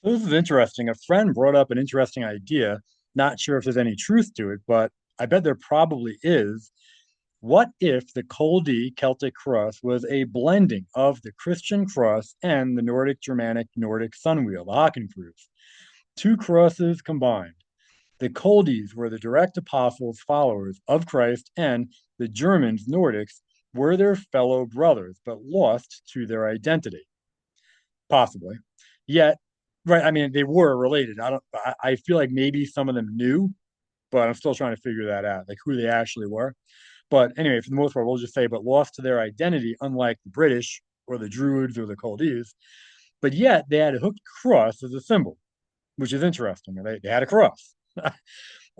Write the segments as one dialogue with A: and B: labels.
A: So this is interesting. A friend brought up an interesting idea. Not sure if there's any truth to it, but I bet there probably is. What if the Culdee Celtic cross was a blending of the Christian cross and the Nordic Germanic Nordic Sunwheel, the Hakenkruez? Two crosses combined. The Culdees were the direct apostles, followers of Christ, and the Germans, Nordics, were their fellow brothers, but lost to their identity. Possibly. Yet, right, I mean, they were related. I feel like maybe some of them knew, but I'm still trying to figure that out, like who they actually were. But anyway, for the most part, we'll just say, but lost to their identity, unlike the British or the Druids or the Chaldees. But yet they had a hooked cross as a symbol, which is interesting. They had a cross.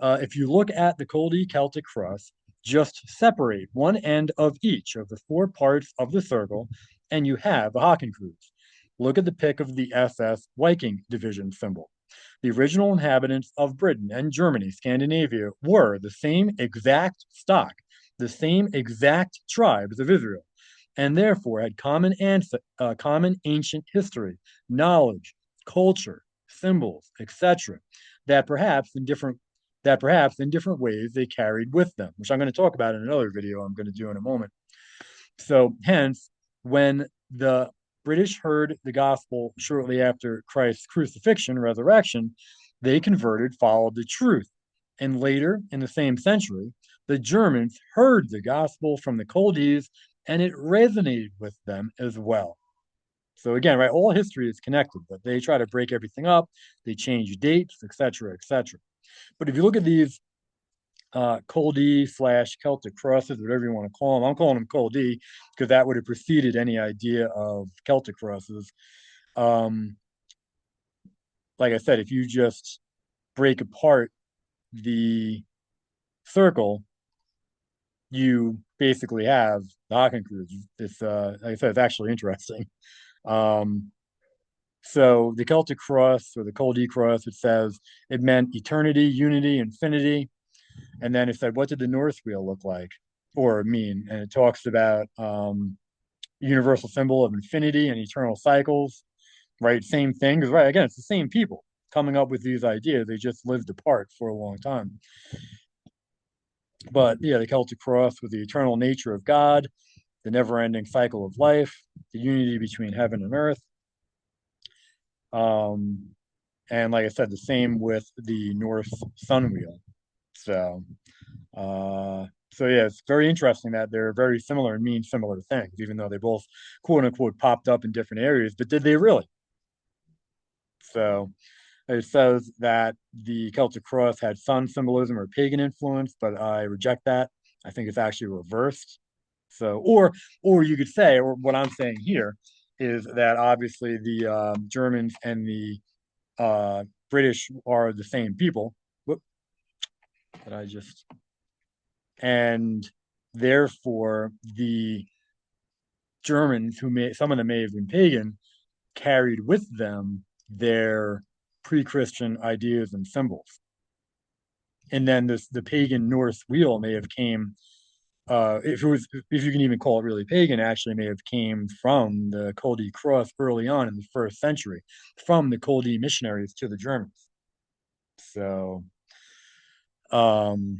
A: If you look at the Culdee Celtic cross, just separate one end of each of the four parts of the circle, and you have a Hakenkreuz. Look at the pic of the SS Viking division symbol. The original inhabitants of Britain and Germany, Scandinavia, were the same exact stock, the same exact tribes of Israel, and therefore had common ancient history, knowledge, culture, symbols, etc., that perhaps in different that perhaps in different ways they carried with them, which I'm going to talk about in another video I'm going to do in a moment. So, hence, when the British heard the gospel shortly after Christ's crucifixion, resurrection, they converted, followed the truth. And later, in the same century, the Germans heard the gospel from the Chaldees and it resonated with them as well. So again, right, all history is connected, but they try to break everything up, they change dates, etc., etc. But if you look at these Culdee slash Celtic crosses, whatever you want to call them. I'm calling them Culdee because that would have preceded any idea of Celtic crosses. Um, like I said, if you just break apart the circle, you basically have the Hakenkreuz. It's like I said, it's actually interesting. Um, so the Celtic cross or the Culdee cross, it says it meant eternity, unity, infinity. And then it said, what did the North wheel look like or mean? And it talks about universal symbol of infinity and eternal cycles, right? Same thing, because right, again, it's the same people coming up with these ideas. They just lived apart for a long time. But yeah, the Celtic cross with the eternal nature of God, the never-ending cycle of life, the unity between heaven and earth. Um, and like I said, the same with the North Sunwheel. So so yeah, it's very interesting that they're very similar and mean similar things, even though they both quote unquote popped up in different areas. But did they really? So it says that the Celtic cross had sun symbolism or pagan influence, but I reject that. I think it's actually reversed. So, or you could say, or what I'm saying here is that obviously the Germans and the British are the same people. Whoop, did I just and therefore the Germans, who may some of them may have been pagan, carried with them their pre-Christian ideas and symbols. And then the pagan Norse wheel may have came, if you can even call it really pagan, actually may have came from the Culdee cross early on in the first century, from the Culdee missionaries to the Germans. So um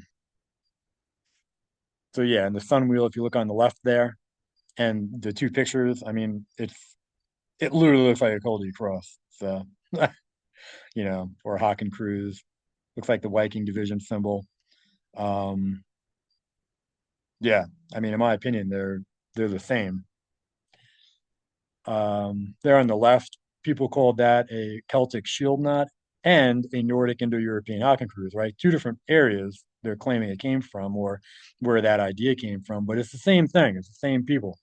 A: so yeah, and the sun wheel, if you look on the left there, and the two pictures, I mean, it literally looks like a Culdee cross. So, or a Hakenkreuz. Looks like the Viking division symbol. Um, yeah, I mean, in my opinion, they're the same. There on the left, people called that a Celtic shield knot and a Nordic Indo-European Hakenkreuz, right? Two different areas they're claiming it came from, or where that idea came from, but it's the same thing. It's the same people.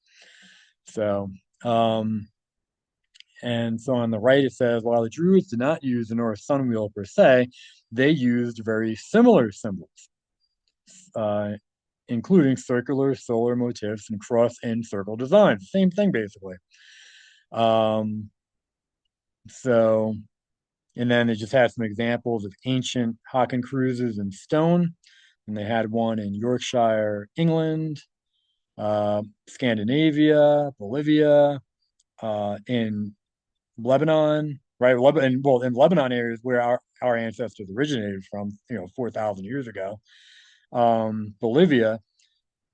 A: So, um, and so on the right, it says, while the Druids did not use the Norse sun wheel per se, they used very similar symbols, uh, including circular, solar motifs, and cross and circle designs. Same thing, basically. Um, so, and then they just had some examples of ancient Hakenkreuzes in stone. And they had one in Yorkshire, England, Scandinavia, Bolivia, in Lebanon, right? Lebanon, well, in Lebanon areas where our ancestors originated from, 4,000 years ago. Bolivia.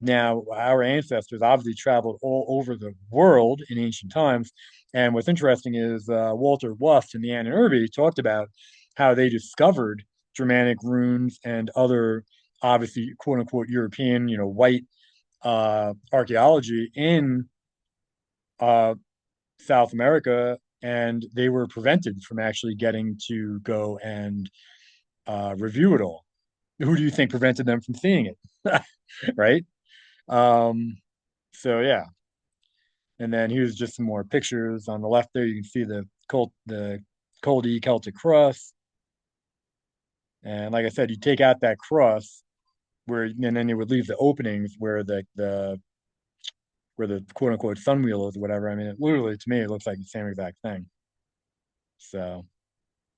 A: Now, our ancestors obviously traveled all over the world in ancient times. And what's interesting is Walter Wust in the Anunnaki talked about how they discovered Germanic runes and other, obviously, quote unquote, European, white archaeology in uh, South America. And they were prevented from actually getting to go and review it all. Who do you think prevented them from seeing it? Right? Um, so yeah, and then here's just some more pictures on the left there. You can see the Culdee Celtic cross, and like I said, you take out that cross and then it would leave the openings where the quote unquote sunwheel is or whatever. I mean, literally to me, it looks like the same exact thing. So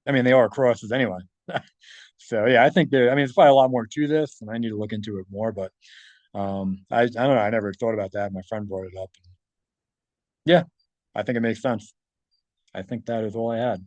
A: I mean, they are crosses anyway. So yeah, I think there. I mean, there's probably a lot more to this, and I need to look into it more. But I don't know. I never thought about that. My friend brought it up. Yeah, I think it makes sense. I think that is all I had.